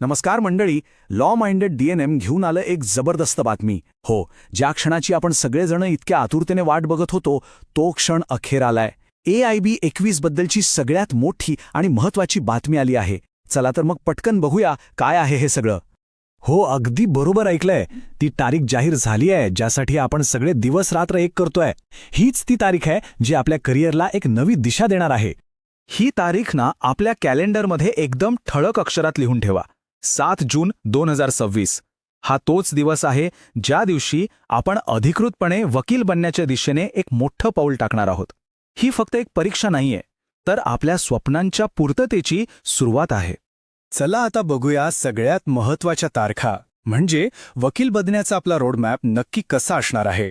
नमस्कार मंडळी. Law minded DNM घेऊन आलं एक जबरदस्त बातमी. हो, ज्या क्षणाची आपण सगळेजण इतक्या आतुरतेने वाट बघत होतो तो क्षण अखेर आलाय. AIB 21 बद्दलची सगळ्यात मोठी आणि महत्त्वाची बातमी आली आहे. चला तर मग पटकन बघूया काय आहे हे सगळं. हो, अगदी बरोबर ऐकलंय. ती तारीख जाहीर झाली आहे ज्यासाठी आपण सगळे दिवस रात्र एक करतोय. हीच ती तारीख आहे जी आपल्या करिअरला एक नवी दिशा देणार आहे. ही तारीख ना आपल्या कॅलेंडरमध्ये एकदम ठळक अक्षरात लिहून ठेवा. 7 जून 2026. हा तोच दिवस आहे ज्या दिवशी आपण अधिकृतपणे वकील बनण्याच्या दिशेने एक मोठं पाऊल टाकणार आहोत. ही फक्त एक परीक्षा नाहीये, तर आपल्या स्वप्नांच्या पूर्ततेची सुरुवात आहे. चला आता बघूया सगळ्यात महत्त्वाच्या तारखा, म्हणजे वकील बनण्याचा आपला रोडमॅप नक्की कसा असणार आहे.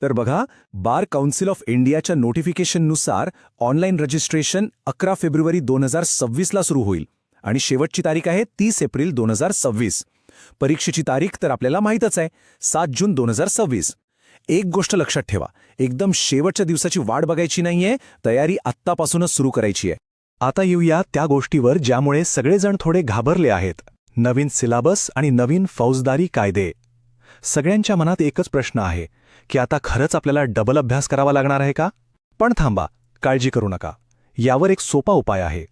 तर बघा, बार काउन्सिल ऑफ इंडियाच्या नोटिफिकेशननुसार ऑनलाईन रजिस्ट्रेशन 11 फेब्रुवारी 2026ला सुरू होईल आणि शेवटची तारीख आहे 30 एप्रिल 2026. परीक्षेची तारीख तर आपल्याला माहीतच आहे, 7 जून 2026. एक गोष्ट लक्षात ठेवा, एकदम शेवटच्या दिवसाची वाट बघायची नाहीये, तयारी आत्तापासूनच सुरू करायची आहे. आता येऊया त्या गोष्टीवर ज्यामुळे सगळेजण थोडे घाबरले आहेत. नवीन सिलेबस आणि नवीन फौजदारी कायदे. सगळ्यांच्या मनात एकच प्रश्न आहे की आता खरंच आपल्याला डबल अभ्यास करावा लागणार आहे का? पण थांबा, काळजी करू नका. यावर एक सोपा उपाय आहे.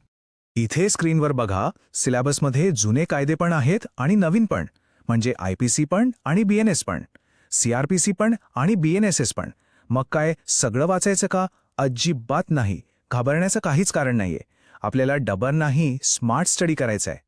इथे स्क्रीनवर बघा, सिलेबसमध्ये जुने कायदे पण आहेत आणि नवीन पण, म्हणजे IPC पण आणि BNS पण, CRPC पण आणि BNSS पण. मग काय सगळं वाचायचं का? अजिबात नाही. घाबरण्याचं काहीच कारण नाहीये. आपल्याला डबल नाही, स्मार्ट स्टडी करायचा आहे.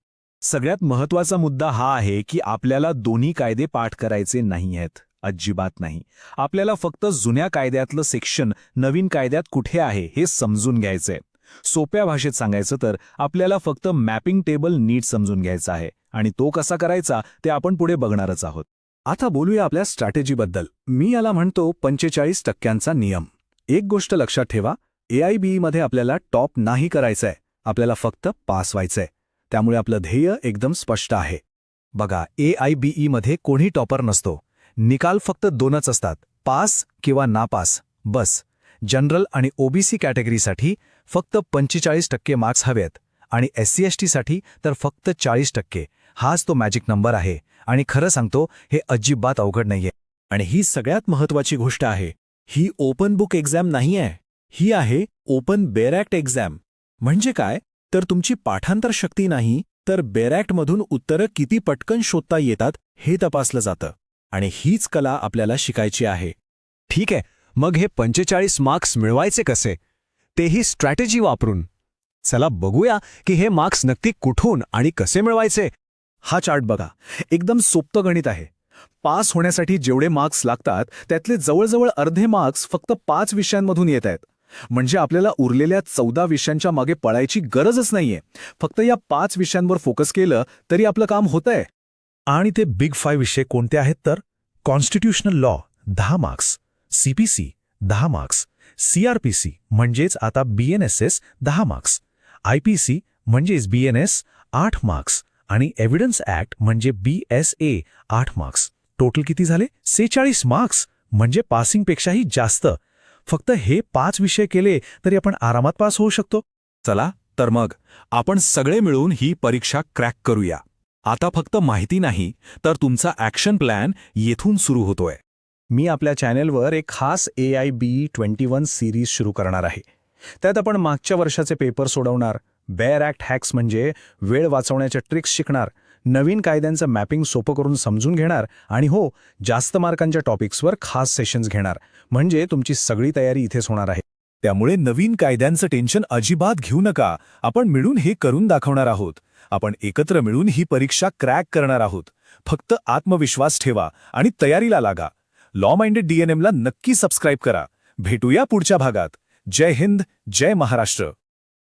सगळ्यात महत्त्वाचा मुद्दा हा आहे की आपल्याला दोन्ही कायदे पाठ करायचे नाही आहेत. अजिबात नाही. आपल्याला फक्त जुन्या कायद्यातलं सेक्शन नवीन कायद्यात कुठे आहे हे समजून घ्यायचंय. सोप्या भाषेत सांगायचं तर आपल्याला फक्त मॅपिंग टेबल नीट समजून घ्यायचा आहे आणि तो कसा करायचा ते आपण पुढे बघणारच आहोत. आता बोलूया आपल्या स्ट्रॅटेजीबद्दल. मी याला म्हणतो 45% नियम. एक गोष्ट लक्षात ठेवा, AIBमध्ये आपल्याला टॉप नाही करायचंय, आपल्याला फक्त पास व्हायचंय. त्यामुळे आपलं ध्येय एकदम स्पष्ट आहे. बघा, AIBमध्ये कोणी टॉपर नसतो. निकाल फक्त 2च असतात, पास किंवा नापास, बस. जनरल आणि OBC कॅटेगरीसाठी फक्त 45% मार्क्स हवेत आणि SC/ST साठी तर फक्त 40%. हाच तो मॅजिक नंबर आहे आणि खरं सांगतो, हे अजिबात अवघड नाहीये. आणि ही सगळ्यात महत्त्वाची गोष्ट आहे, ही ओपन बुक एक्झाम नाही आहे, ही आहे ओपन बेअर ॲक्ट एक्झाम. म्हणजे काय, तर तुमची पाठांतर शक्ती नाही, तर बेअर ॲक्टमधून उत्तरं किती पटकन शोधता येतात हे तपासलं जातं. आणि हीच कला आपल्याला शिकायची आहे. ठीक आहे, मग हे 45 मार्क्स मिळवायचे कसे? तेही स्ट्रॅटेजी वापरून. चला बघूया की हे मार्क्स नक्की कुठून आणि कसे मिळवायचे. हा चार्ट बघा, एकदम सोपं गणित आहे. पास होण्यासाठी जेवढे मार्क्स लागतात त्यातले जवळजवळ अर्धे मार्क्स फक्त 5 विषयांमधून येत आहेत. म्हणजे आपल्याला उरलेल्या 14 विषयांच्या मागे पळायची गरजच नाहीये. फक्त या 5 विषयांवर फोकस केलं तरी आपलं काम होतंय. आणि ते बिग 5 विषय कोणते आहेत तर constitutional law 10 marks, CPC 10 marks, CRPC म्हणजेच आता BNSS 10 मार्क्स, IPC म्हणजेच BNS 8 मार्क्स आणि एव्हिडन्स ॲक्ट म्हणजे BSA 8 मार्क्स. टोटल किती झाले? 46 मार्क्स, म्हणजे पासिंगपेक्षाही जास्त. फक्त हे 5 विषय केले तरी आपण आरामात पास होऊ शकतो. चला तर मग आपण सगळे मिळून ही परीक्षा क्रॅक करूया. आता फक्त माहिती नाही, तर तुमचा ॲक्शन प्लॅन येथून सुरू होतोय. मी आपल्या चॅनेलवर एक खास AIB 21 सिरीज सुरू करणार आहे. त्यात आपण मागच्या वर्षाचे पेपर सोडवणार, बेअर ॲक्ट हॅक्स म्हणजे वेळ वाचवण्याच्या ट्रिक्स शिकणार, नवीन कायद्यांचं मॅपिंग सोपं करून समजून घेणार आणि हो, जास्त मार्कांच्या टॉपिक्सवर खास सेशन्स घेणार. म्हणजे तुमची सगळी तयारी इथेच होणार आहे. त्यामुळे नवीन कायद्यांचं टेन्शन अजिबात घेऊ नका. आपण मिळून हे करून दाखवणार आहोत. आपण एकत्र मिळून ही परीक्षा क्रॅक करणार आहोत. फक्त आत्मविश्वास ठेवा आणि तयारीला लागा. लॉ माइंडेड DNMला नक्की सबस्क्राईब करा. भेटूया पुढच्या भागात. जय हिंद, जय महाराष्ट्र.